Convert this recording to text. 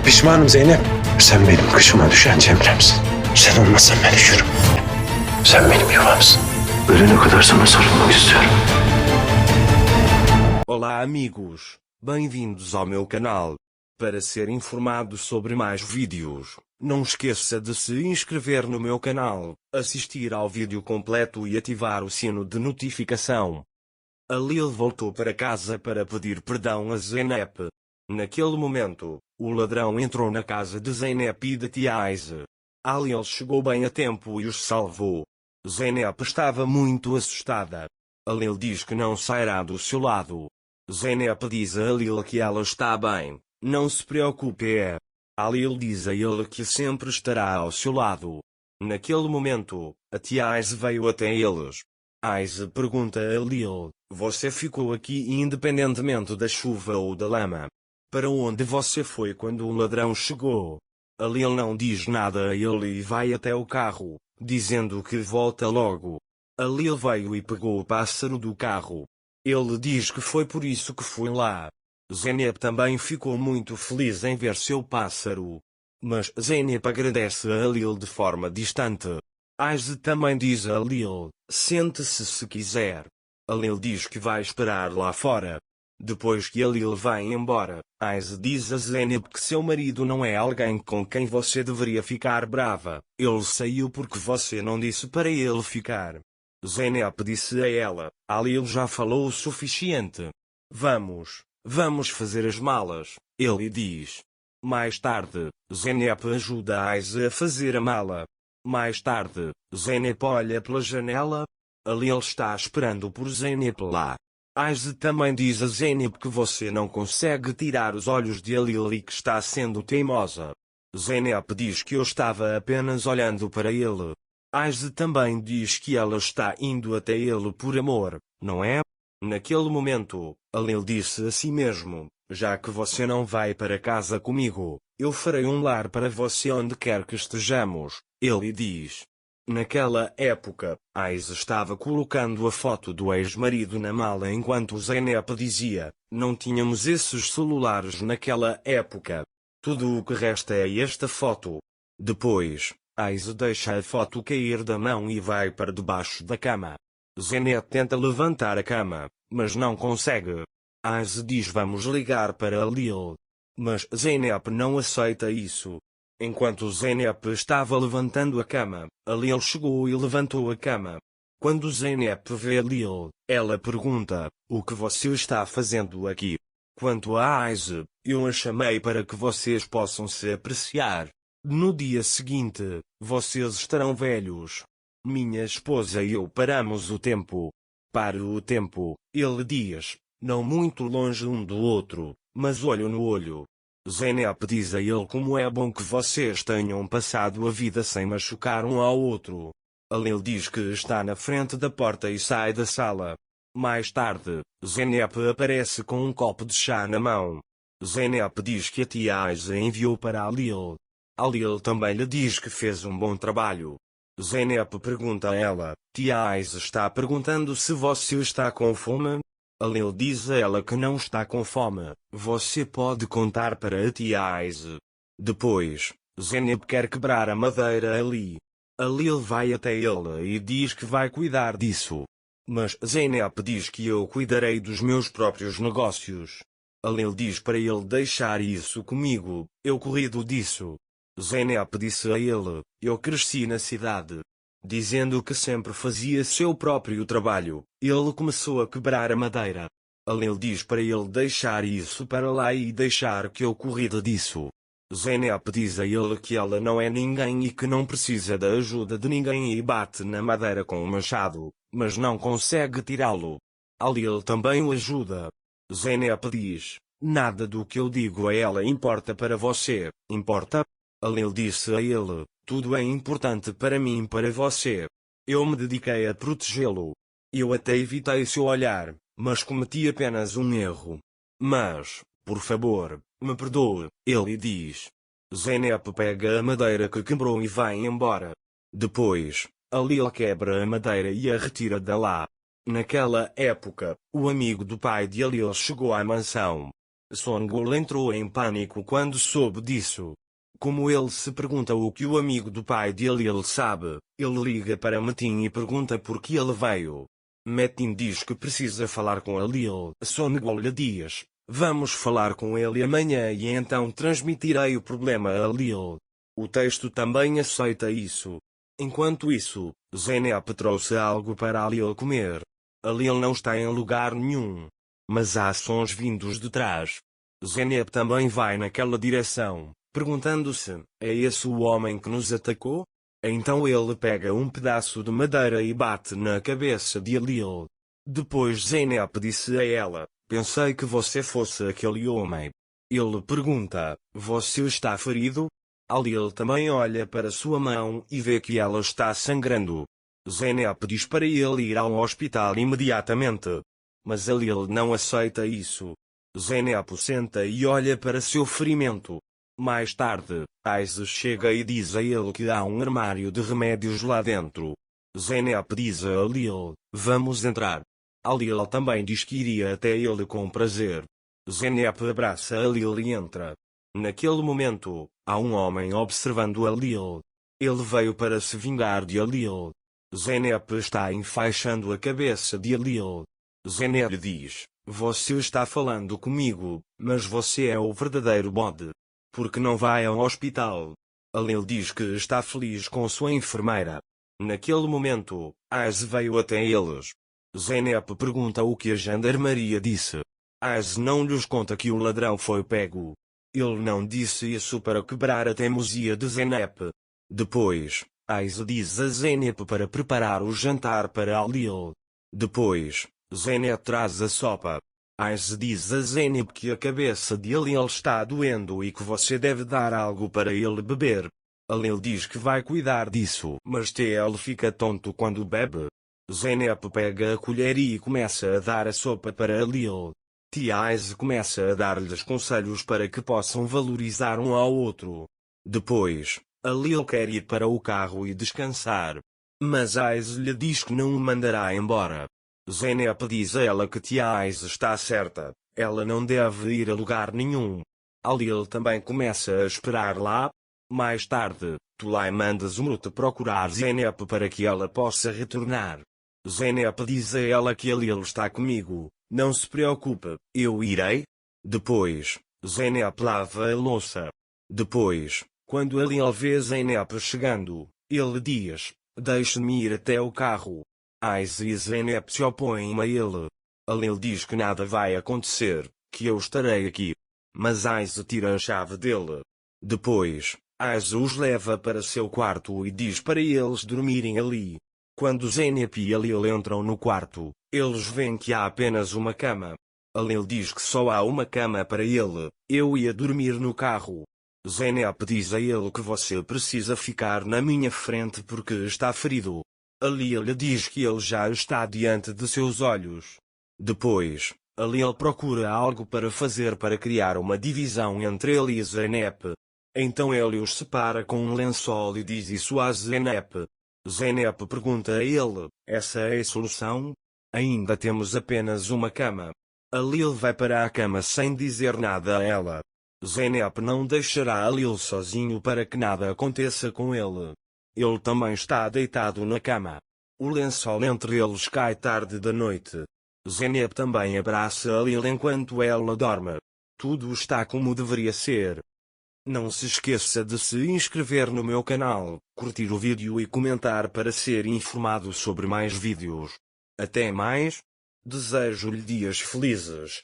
Pişmanım Zeynep. Sen benim kışıma düşen Cemre'msin. Sen olmasan ben üşürüm. Sen benim yuvamsın. Ölene kadar sana sarılmak istiyorum. Olá amigos, bem-vindos ao meu canal. Para ser informado sobre mais vídeos, não esqueça de se inscrever no meu canal, assistir ao vídeo completo e ativar o sino de notificação. A Lil voltou para casa para pedir perdão a Zeynep. Naquele momento, o ladrão entrou na casa de Zeynep e de tia Aise. A Lil chegou bem a tempo e os salvou. Zeynep estava muito assustada. A Lil diz que não sairá do seu lado. Zeynep diz a Lil que ela está bem, não se preocupe. A Lil diz a ele que sempre estará ao seu lado. Naquele momento, a tia Aise veio até eles. Aise pergunta a Lil: você ficou aqui independentemente da chuva ou da lama? Para onde você foi quando o ladrão chegou? A Lil não diz nada a ele e vai até o carro, dizendo que volta logo. A Lil veio e pegou o pássaro do carro. Ele diz que foi por isso que foi lá. Zeynep também ficou muito feliz em ver seu pássaro. Mas Zeynep agradece a Lil de forma distante. Aise também diz a Lil: sente-se se quiser. A Lil diz que vai esperar lá fora. Depois que a Lil vai embora, Aise diz a Zeynep que seu marido não é alguém com quem você deveria ficar brava. Ele saiu porque você não disse para ele ficar. Zeynep disse a ela: a Lil já falou o suficiente. Vamos fazer as malas, ele diz. Mais tarde, Zeynep ajuda Aise a fazer a mala. Mais tarde, Zeynep olha pela janela. A Lil está esperando por Zeynep lá. Aise também diz a Zeynep que você não consegue tirar os olhos de a Lil e que está sendo teimosa. Zeynep diz que eu estava apenas olhando para ele. Aise também diz que ela está indo até ele por amor, não é? Naquele momento, a Lil disse a si mesmo: já que você não vai para casa comigo, eu farei um lar para você onde quer que estejamos, ele diz. Naquela época, Aise estava colocando a foto do ex-marido na mala enquanto Zeynep dizia: não tínhamos esses celulares naquela época. Tudo o que resta é esta foto. Depois, Aise deixa a foto cair da mão e vai para debaixo da cama. Zeynep tenta levantar a cama, mas não consegue. Aise diz: vamos ligar para a Lil. Mas Zeynep não aceita isso. Enquanto Zeynep estava levantando a cama, a Lil chegou e levantou a cama. Quando Zeynep vê a Lil, ela pergunta: o que você está fazendo aqui? Quanto a Aise, eu a chamei para que vocês possam se apreciar. No dia seguinte, vocês estarão velhos. Minha esposa e eu paramos o tempo. Pare o tempo, ele diz, não muito longe um do outro, mas olho no olho. Zeynep diz a ele como é bom que vocês tenham passado a vida sem machucar um ao outro. A Lil diz que está na frente da porta e sai da sala. Mais tarde, Zeynep aparece com um copo de chá na mão. Zeynep diz que a tia Aise enviou para a Lil. A Lil também lhe diz que fez um bom trabalho. Zeynep pergunta a ela: tia Aise está perguntando se você está com fome? A Lil diz a ela que não está com fome. Você pode contar para a tia Aise. Depois, Zeynep quer quebrar a madeira ali. A Lil vai até ele e diz que vai cuidar disso. Mas Zeynep diz que eu cuidarei dos meus próprios negócios. A Lil diz para ele deixar isso comigo, eu cuido disso. Zeynep disse a ele: eu cresci na cidade. Dizendo que sempre fazia seu próprio trabalho, ele começou a quebrar a madeira. A Lil diz para ele deixar isso para lá e deixar que eu cuide disso. Zeynep diz a ele que ela não é ninguém e que não precisa da ajuda de ninguém e bate na madeira com um machado, mas não consegue tirá-lo. A Lil também o ajuda. Zeynep diz: nada do que eu digo a ela importa para você, importa? A Lil disse a ele: tudo é importante para mim e para você. Eu me dediquei a protegê-lo. Eu até evitei seu olhar, mas cometi apenas um erro. Mas, por favor, me perdoe, ele diz. Zeynep pega a madeira que quebrou e vai embora. Depois, a Lil quebra a madeira e a retira de lá. Naquela época, o amigo do pai de Lil chegou à mansão. Songul entrou em pânico quando soube disso. Como ele se pergunta o que o amigo do pai de Alil sabe, ele liga para Metin e pergunta por que ele veio. Metin diz que precisa falar com Alil. Songul lhe diz: vamos falar com ele amanhã e então transmitirei o problema a Alil. O texto também aceita isso. Enquanto isso, Zeynep trouxe algo para Alil comer. Alil não está em lugar nenhum. Mas há sons vindos de trás. Zeynep também vai naquela direção, perguntando-se: é esse o homem que nos atacou? Então ele pega um pedaço de madeira e bate na cabeça de Alil. Depois Zeynep disse a ela: pensei que você fosse aquele homem. Ele pergunta: você está ferido? Alil também olha para sua mão e vê que ela está sangrando. Zeynep diz para ele ir ao hospital imediatamente. Mas Alil não aceita isso. Zeynep senta e olha para seu ferimento. Mais tarde, Aziz chega e diz a ele que há um armário de remédios lá dentro. Zeynep diz a Alil: vamos entrar. Alil também diz que iria até ele com prazer. Zeynep abraça Alil e entra. Naquele momento, há um homem observando Alil. Ele veio para se vingar de Alil. Zeynep está enfaixando a cabeça de Alil. Zeynep diz: você está falando comigo, mas você é o verdadeiro bode. Por que não vai ao hospital? Alil diz que está feliz com sua enfermeira. Naquele momento, Az veio até eles. Zeynep pergunta o que a gendarmeria disse. Az não lhes conta que o ladrão foi pego. Ele não disse isso para quebrar a teimosia de Zeynep. Depois, Az diz a Zeynep para preparar o jantar para Alil. Depois, Zeynep traz a sopa. Az diz a Zeynep que a cabeça de Alil está doendo e que você deve dar algo para ele beber. Alil diz que vai cuidar disso, mas ele fica tonto quando bebe. Zeynep pega a colher e começa a dar a sopa para Alil. Az começa a dar-lhes conselhos para que possam valorizar um ao outro. Depois, Alil quer ir para o carro e descansar. Mas Az lhe diz que não o mandará embora. Zeynep diz a ela que Az está certa, ela não deve ir a lugar nenhum. Alil também começa a esperar lá. Mais tarde, Tulay manda Zumrut procurar Zeynep para que ela possa retornar. Zeynep diz a ela que Alil está comigo, não se preocupe, eu irei. Depois, Zeynep lava a louça. Depois, quando Alil vê Zeynep chegando, ele diz: deixe-me ir até o carro. Az e Zeynep se opõem a ele. Alil diz que nada vai acontecer, que eu estarei aqui. Mas Az tira a chave dele. Depois, Az os leva para seu quarto e diz para eles dormirem ali. Quando Zeynep e Alil entram no quarto, eles veem que há apenas uma cama. Alil diz que só há uma cama para ele, eu ia dormir no carro. Zeynep diz a ele que você precisa ficar na minha frente porque está ferido. Alil lhe diz que ele já está diante de seus olhos. Depois, Alil procura algo para fazer para criar uma divisão entre ele e Zeynep. Então ele os separa com um lençol e diz isso a Zeynep. Zeynep pergunta a ele: essa é a solução? Ainda temos apenas uma cama. Alil vai para a cama sem dizer nada a ela. Zeynep não deixará Alil sozinho para que nada aconteça com ele. Ele também está deitado na cama. O lençol entre eles cai tarde da noite. Zeynep também abraça Alil enquanto ela dorme. Tudo está como deveria ser. Não se esqueça de se inscrever no meu canal, curtir o vídeo e comentar para ser informado sobre mais vídeos. Até mais. Desejo-lhe dias felizes.